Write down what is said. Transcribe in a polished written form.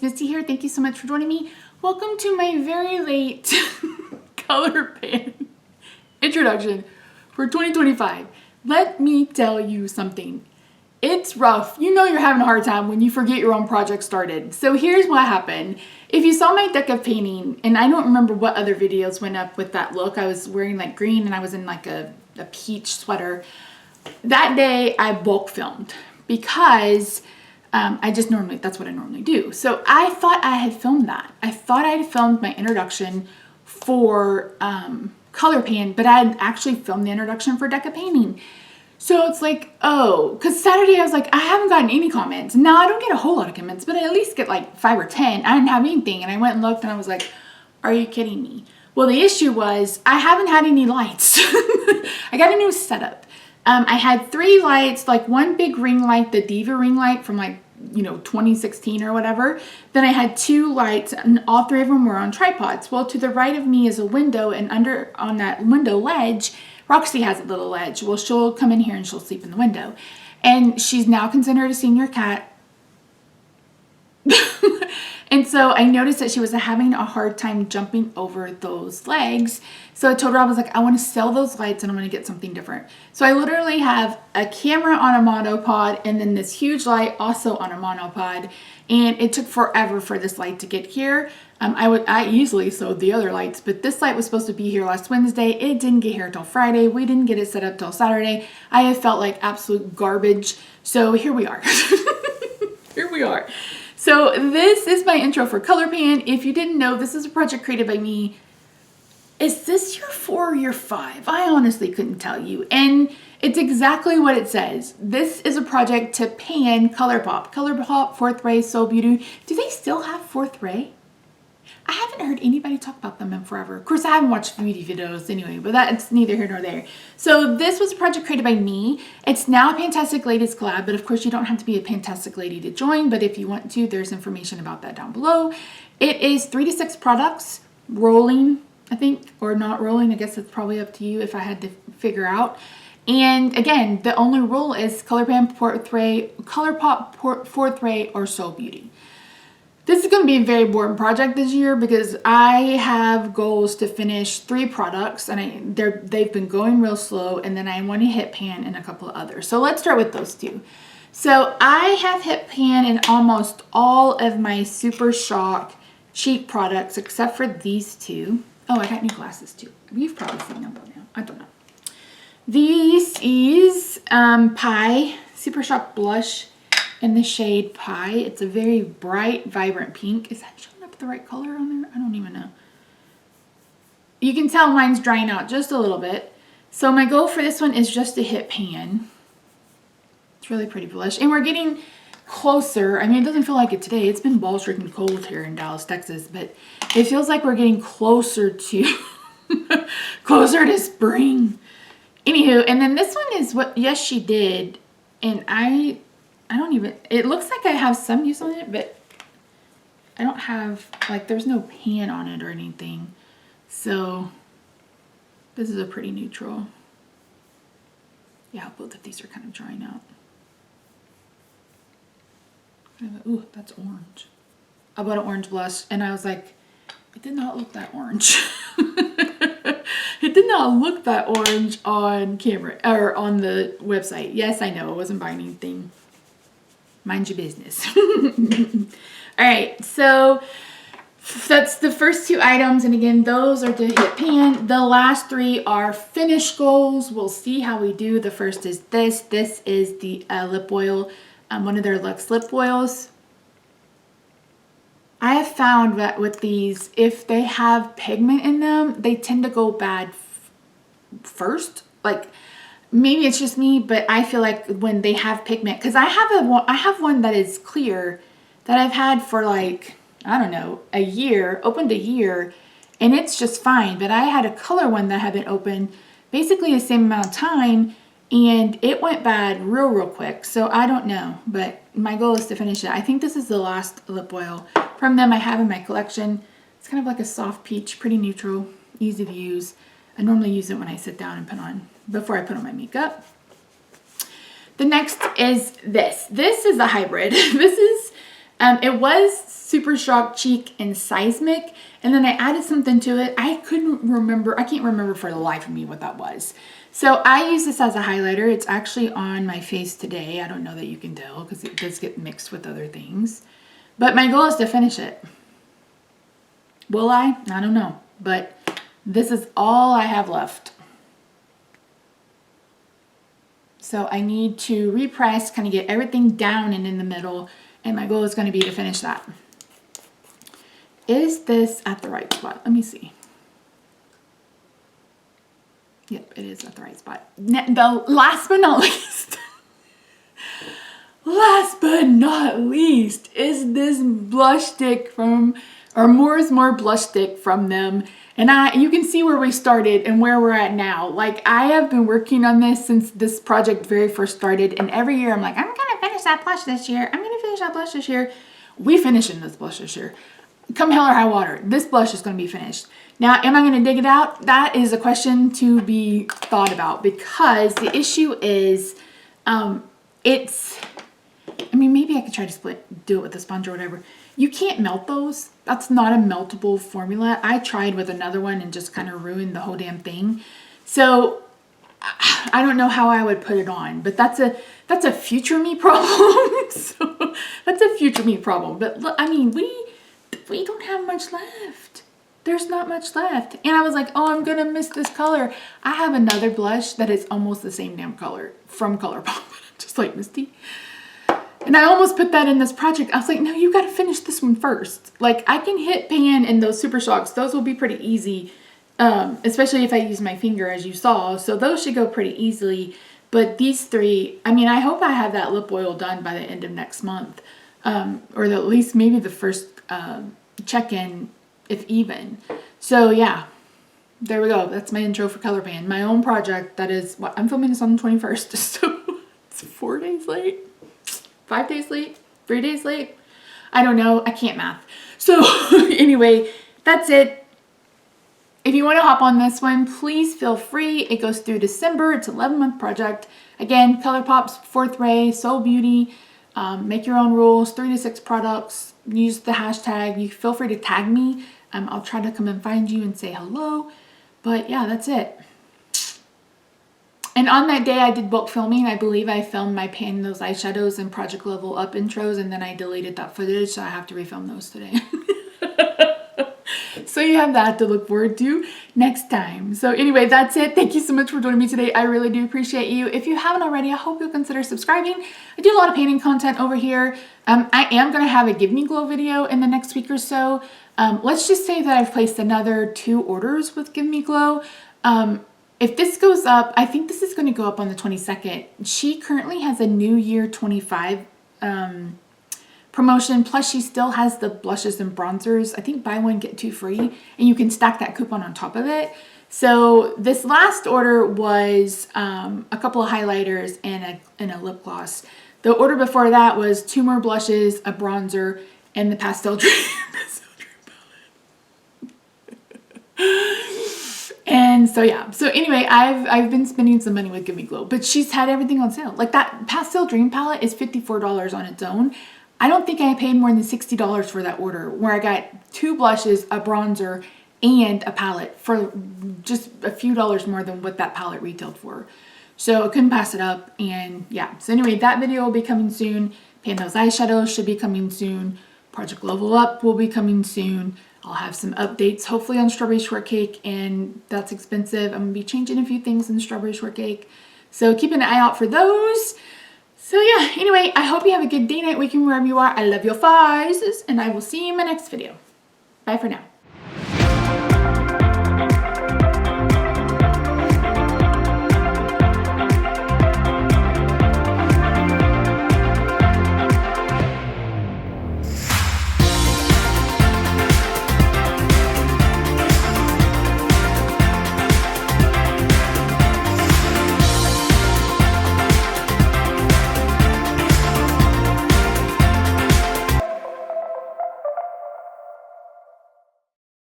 Misty here. Thank you so much for joining me. Welcome to my very late Colourpan introduction for 2025. Let me tell you something. It's rough. You know you're having a hard time when you forget your own project started. So here's what happened. If you saw my deck of painting, and I don't remember what other videos went up with that look. I was wearing like green and I was in like a peach sweater. That day I bulk filmed because that's what I normally do. So I thought I had filmed that. I thought I had filmed my introduction for Colourpan, but I had actually filmed the introduction for deck of painting. So it's like, oh, because Saturday I was like, I haven't gotten any comments. Now I don't get a whole lot of comments, but I at least get like 5 or 10. I didn't have anything. And I went and looked and I was like, are you kidding me? Well, the issue was I haven't had any lights. I got a new setup. I had 3 lights, like one big ring light, the Diva ring light from like, 2016 or whatever. Then I had 2 lights and all 3 of them were on tripods. Well, to the right of me is a window, and under on that window ledge, Roxy has a little ledge. Well, she'll come in here and she'll sleep in the window. And she's now considered a senior cat. And so I noticed that she was having a hard time jumping over those legs. So I told her, I was like, I want to sell those lights and I'm going to get something different. So I literally have a camera on a monopod and then this huge light also on a monopod. And it took forever for this light to get here. I easily sold the other lights, but this light was supposed to be here last Wednesday. It didn't get here till Friday. We didn't get it set up till Saturday. I have felt like absolute garbage. So here we are. Here we are. So this is my intro for Colourpan. If you didn't know, this is a project created by me. Is this year 4 or year 5? I honestly couldn't tell you. And it's exactly what it says. This is a project to pan Colourpop. Colourpop, 4th Ray, So Beauty. Do they still have 4th Ray? I haven't heard anybody talk about them in forever. Of course, I haven't watched beauty videos anyway, but that's neither here nor there. So this was a project created by me. It's now a Fantastic Ladies collab, but of course you don't have to be a Fantastic Lady to join, but if you want to, there's information about that down below. It is 3 to 6 products, rolling, I think, or not rolling. I guess it's probably up to you if I had to figure out. And again, the only rule is Colourpan, 4th Ray, Colourpop, 4th Ray, or So Beauty. This is going to be a very important project this year because I have goals to finish 3 products and they've been going real slow, and then I want to hit pan in a couple of others. So let's start with those 2. So I have hit pan in almost all of my Super Shock cheap products except for these 2. Oh, I got new glasses too. You've probably seen them by now. I don't know. This is Pie Super Shock Blush in the shade Pie. It's a very bright, vibrant pink. Is that showing up the right color on there? I don't even know. You can tell mine's drying out just a little bit. So my goal for this one is just to hit pan. It's really pretty blush. And we're getting closer. I mean, it doesn't feel like it today. It's been balls freaking cold here in Dallas, Texas, but it feels like we're getting closer to closer to spring. Anywho, and then this one is what Yes She Did, and I don't even, it looks like I have some use on it, but I don't have, like, there's no pan on it or anything. So this is a pretty neutral. Yeah, both of these are kind of drying out. Ooh, that's orange. I bought an orange blush and I was like, it did not look that orange. It did not look that orange on camera or on the website. Yes, I know, I wasn't buying anything. Mind your business. All right, so that's the first 2 items. And again, those are to hit pan. The last 3 are finish goals. We'll see how we do. The first is this. This is the lip oil, one of their Luxe lip oils. I have found that with these, if they have pigment in them, they tend to go bad first. Like, maybe it's just me, but I feel like when they have pigment, because I have one that is clear that I've had for like, I don't know, a year, opened a year, and it's just fine. But I had a color one that had been open basically the same amount of time, and it went bad real quick. So I don't know, but my goal is to finish it. I think this is the last lip oil from them I have in my collection. It's kind of like a soft peach, pretty neutral, easy to use. I normally use it when I sit down and put on, before I put on my makeup. The next is this. This is a hybrid. This is It was Super Shock Cheek and Seismic, and then I added something to it. I can't remember for the life of me what that was. So I use this as a highlighter. It's actually on my face today. I don't know that you can tell because it does get mixed with other things. But my goal is to finish it. Will I? I don't know. But this is all I have left. So I need to repress, kind of get everything down and in the middle. And my goal is going to be to finish that. Is this at the right spot? Let me see. Yep, it is at the right spot. The last but not least. Last but not least is this blush stick from, or More is More blush stick from them. And you can see where we started and where we're at now. Like, I have been working on this since this project very first started. And every year I'm like, I'm going to finish that blush this year. I'm going to finish that blush this year. We finishing this blush this year. Come hell or high water, this blush is going to be finished. Now, am I going to dig it out? That is a question to be thought about, because the issue is, I mean, maybe I could try to do it with a sponge or whatever. You can't melt those. That's not a meltable formula. I tried with another one and just kind of ruined the whole damn thing. So I don't know how I would put it on, but that's a future me problem. So that's a future me problem. But look, I mean, we don't have much left. There's not much left. And I was like, oh, I'm gonna miss this color. I have another blush that is almost the same damn color from Colourpop, just like Misty. And I almost put that in this project. I was like, no, you gotta finish this one first. Like, I can hit pan in those Super Shocks. Those will be pretty easy, especially if I use my finger, as you saw. So those should go pretty easily. But these three, I mean, I hope I have that lip oil done by the end of next month. Or at least maybe the first check-in, if even. So yeah, there we go. That's my intro for Colourpan. My own project. That is what I'm filming this on the 21st. So it's 4 days late, 5 days late, 3 days late. I don't know. I can't math. So anyway, that's it. If you want to hop on this one, please feel free. It goes through December. It's an 11-month project. Again, Colourpop's 4th Ray, Soul Beauty. Make your own rules, 3 to 6 products. Use the hashtag. You feel free to tag me. I'll try to come and find you and say hello. But yeah, that's it. And on that day, I did bulk filming. I believe I filmed my pan those eyeshadows and Project Level Up intros, and then I deleted that footage, so I have to refilm those today. So you have that to look forward to next time. So anyway, that's it. Thank you so much for joining me today. I really do appreciate you. If you haven't already, I hope you'll consider subscribing. I do a lot of painting content over here. I am going to have a Give Me Glow video in the next week or so. Let's just say that I've placed another 2 orders with Give Me Glow. If this goes up, I think this is going to go up on the 22nd. She currently has a New Year 25 promotion, plus she still has the blushes and bronzers. I think buy one get 2 free, and you can stack that coupon on top of it. So this last order was a couple of highlighters and a lip gloss. The order before that was 2 more blushes, a bronzer, and the Pastel Dream palette. And so yeah, so anyway, I've been spending some money with Give Me Glow, but she's had everything on sale. Like, that Pastel Dream palette is $54 on its own. I don't think I paid more than $60 for that order, where I got 2 blushes, a bronzer, and a palette for just a few dollars more than what that palette retailed for. So I couldn't pass it up. And yeah, so anyway, that video will be coming soon. Paint those eyeshadows should be coming soon. Project Level Up will be coming soon. I'll have some updates, hopefully, on Strawberry Shortcake, and that's expensive. I'm gonna be changing a few things in Strawberry Shortcake, so keep an eye out for those. So yeah, anyway, I hope you have a good day, night, weekend, wherever you are. I love your faces, and I will see you in my next video. Bye for now.